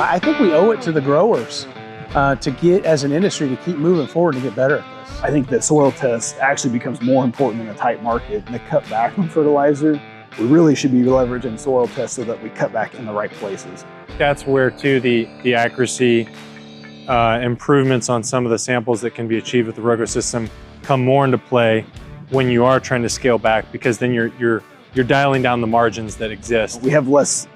I think we owe it to the growers to get, as an industry, to keep moving forward and get better at this. I think that soil test actually becomes more important in a tight market, and the cut back on fertilizer. We really should be leveraging soil tests so that we cut back in the right places. That's where too the accuracy improvements on some of the samples that can be achieved with the ROGO system come more into play when you are trying to scale back, because then you're dialing down the margins that exist. We have less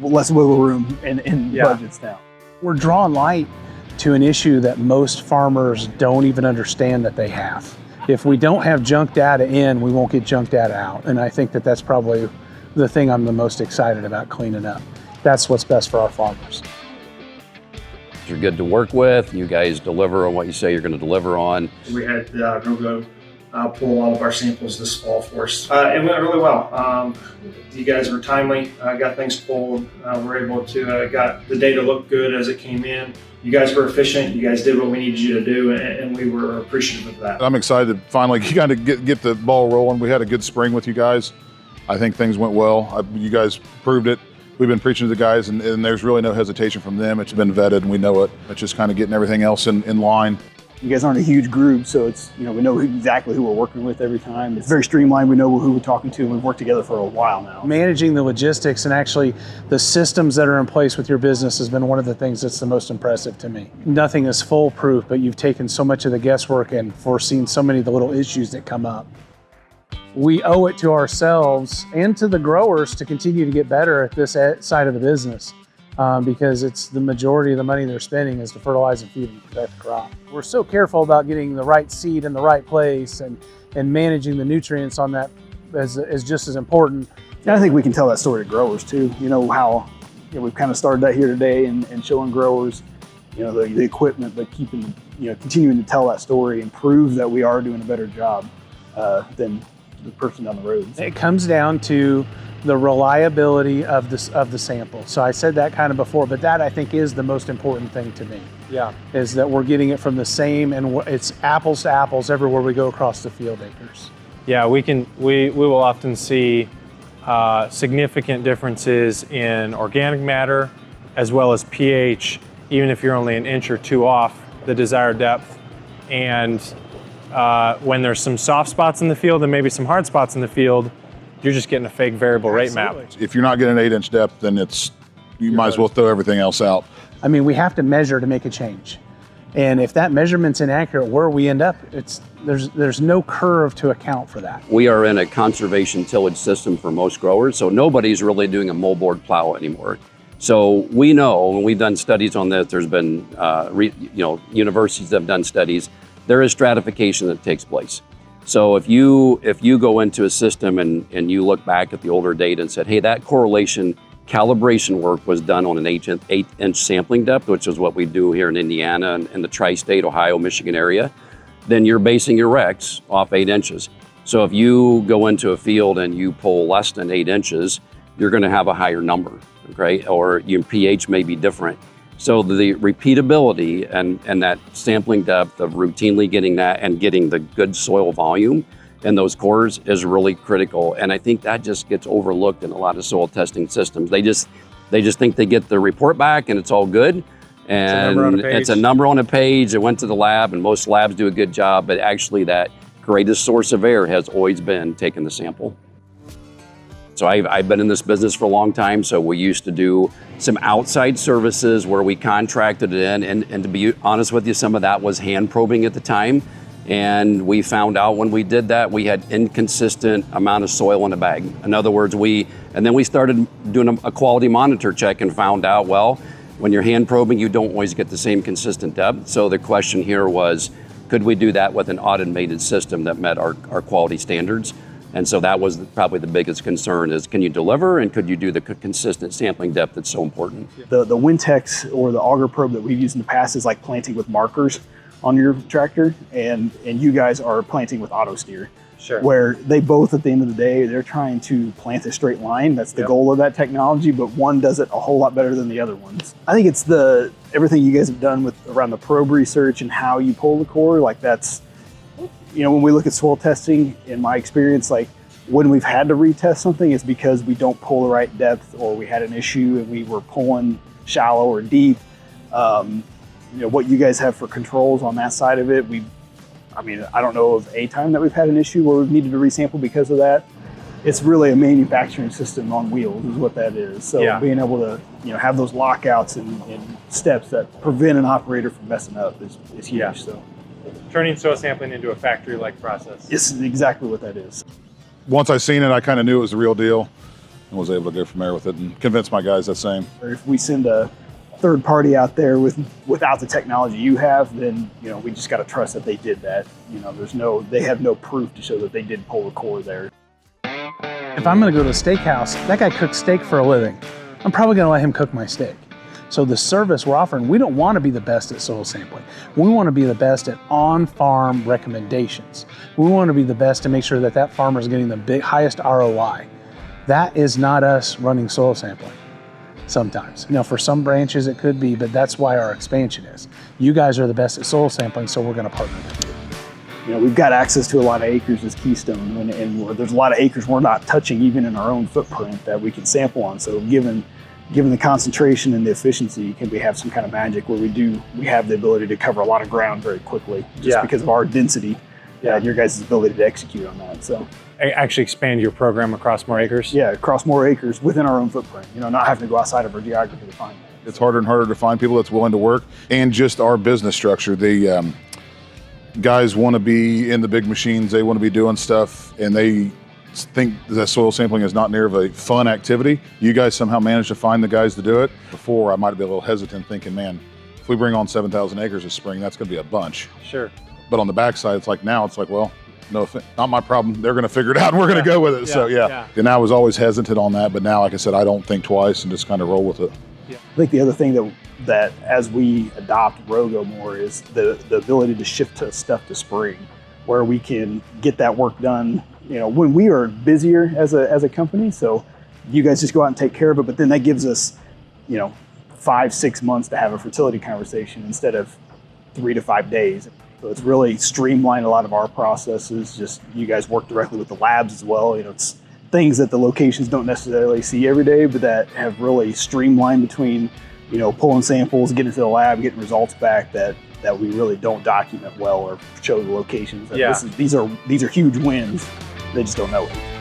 wiggle room in budgets now. We're drawing light to an issue that most farmers don't even understand that they have. If we don't have junk data in, we won't get junk data out. And I think that that's probably the thing I'm the most excited about cleaning up. That's what's best for our farmers. You're good to work with. You guys deliver on what you say you're going to deliver on. We had ROGO pull all of our samples this fall for us. It went really well. You guys were timely, got things pulled. We're able to, got the data look good as it came in. You guys were efficient. You guys did what we needed you to do, and we were appreciative of that. I'm excited to finally kind of get the ball rolling. We had a good spring with you guys. I think things went well. You guys proved it. We've been preaching to the guys, and there's really no hesitation from them. It's been vetted, and we know it. It's just kind of getting everything else in line. You guys aren't a huge group, so it's, we know exactly who we're working with every time. It's very streamlined. We know who we're talking to, and we've worked together for a while now. Managing the logistics and actually the systems that are in place with your business has been one of the things that's the most impressive to me. Nothing is foolproof, but you've taken so much of the guesswork and foreseen so many of the little issues that come up. We owe it to ourselves and to the growers to continue to get better at this side of the business. Because it's the majority of the money they're spending is to fertilize and feed and protect the crop. We're so careful about getting the right seed in the right place and managing the nutrients on that is just as important. And I think we can tell that story to growers too. How we've kind of started that here today and showing growers, the equipment, but continuing to tell that story and prove that we are doing a better job than the person down the road. It comes down to the reliability of the sample. So I said that kind of before, but that I think is the most important thing to me. Yeah. Is that we're getting it from the same, and it's apples to apples everywhere we go across the field acres. Yeah, we will often see significant differences in organic matter as well as pH, even if you're only an inch or two off the desired depth. And when there's some soft spots in the field and maybe some hard spots in the field, you're just getting a fake variable rate map. If you're not getting 8-inch depth, then you might as well throw everything else out. I mean, we have to measure to make a change. And if that measurement's inaccurate, where we end up, there's no curve to account for that. We are in a conservation tillage system for most growers, so nobody's really doing a moldboard plow anymore. So we know, when we've done studies on this, there's been universities that have done studies, there is stratification that takes place. So if you go into a system and you look back at the older data and said, hey, that correlation calibration work was done on an 8-inch sampling depth, which is what we do here in Indiana and the tri-state, Ohio, Michigan area, then you're basing your recs off 8 inches. So if you go into a field and you pull less than 8 inches, you're gonna have a higher number, okay? Or your pH may be different. So the repeatability and that sampling depth of routinely getting that and getting the good soil volume in those cores is really critical. And I think that just gets overlooked in a lot of soil testing systems. They just think they get the report back and it's all good. And it's a number on a page. It went to the lab, and most labs do a good job, but actually that greatest source of error has always been taking the sample. So I've been in this business for a long time, so we used to do some outside services where we contracted it in, and to be honest with you, some of that was hand probing at the time. And we found out when we did that, we had inconsistent amount of soil in a bag. In other words, then we started doing a quality monitor check and found out, well, when you're hand probing, you don't always get the same consistent depth. So the question here was, could we do that with an automated system that met our quality standards? And so that was probably the biggest concern is, can you deliver and could you do the consistent sampling depth that's so important? The Wintex or the auger probe that we've used in the past is like planting with markers on your tractor, and you guys are planting with auto steer. Sure. Where they both, at the end of the day, they're trying to plant a straight line. That's the goal of that technology, but one does it a whole lot better than the other ones. I think it's everything you guys have done around the probe research and how you pull the core, like that's, when we look at soil testing, in my experience, like when we've had to retest something, it's because we don't pull the right depth or we had an issue and we were pulling shallow or deep. What you guys have for controls on that side of it, I don't know of a time that we've had an issue where we've needed to resample because of that. It's really a manufacturing system on wheels is what that is. So being able to have those lockouts and steps that prevent an operator from messing up is huge. Yeah. So Turning soil sampling into a factory-like process. this is exactly what that is. Once I seen it, I kind of knew it was the real deal and was able to go from there with it and convince my guys that same. Or if we send a third party out there without the technology you have, then we just got to trust that they did that. They have no proof to show that they did pull the core there. If I'm going to go to a steakhouse, that guy cooks steak for a living. I'm probably going to let him cook my steak. So the service we're offering, we don't want to be the best at soil sampling. We want to be the best at on-farm recommendations. We want to be the best to make sure that farmer is getting the highest ROI. That is not us running soil sampling sometimes. For some branches it could be, but that's why our expansion is. You guys are the best at soil sampling, so we're going to partner with you. We've got access to a lot of acres as Keystone, and there's a lot of acres we're not touching even in our own footprint that we can sample on. So given the concentration and the efficiency, can we have some kind of magic where we have the ability to cover a lot of ground very quickly just because of our density and your guys' ability to execute on that. So Actually expand your program across more acres? Yeah, across more acres within our own footprint, not having to go outside of our geography to find that. It's harder and harder to find people that's willing to work, and just our business structure. The guys want to be in the big machines, they want to be doing stuff, and they think that soil sampling is not near of a fun activity. You guys somehow managed to find the guys to do it. Before, I might be a little hesitant thinking, man, if we bring on 7,000 acres this spring, that's going to be a bunch. Sure. But on the backside, it's like well, no, not my problem. They're going to figure it out and we're going to go with it. So And I was always hesitant on that, but now, like I said, I don't think twice and just kind of roll with it. I think the other thing that as we adopt ROGO more is the ability to shift stuff to spring, where we can get that work done, when we are busier as a company. So you guys just go out and take care of it, but then that gives us, 5-6 months to have a fertility conversation instead of 3 to 5 days. So it's really streamlined a lot of our processes. Just you guys work directly with the labs as well. It's things that the locations don't necessarily see every day, but that have really streamlined between, pulling samples, getting to the lab, getting results back that we really don't document well or show the locations. These are huge wins. They just don't know it.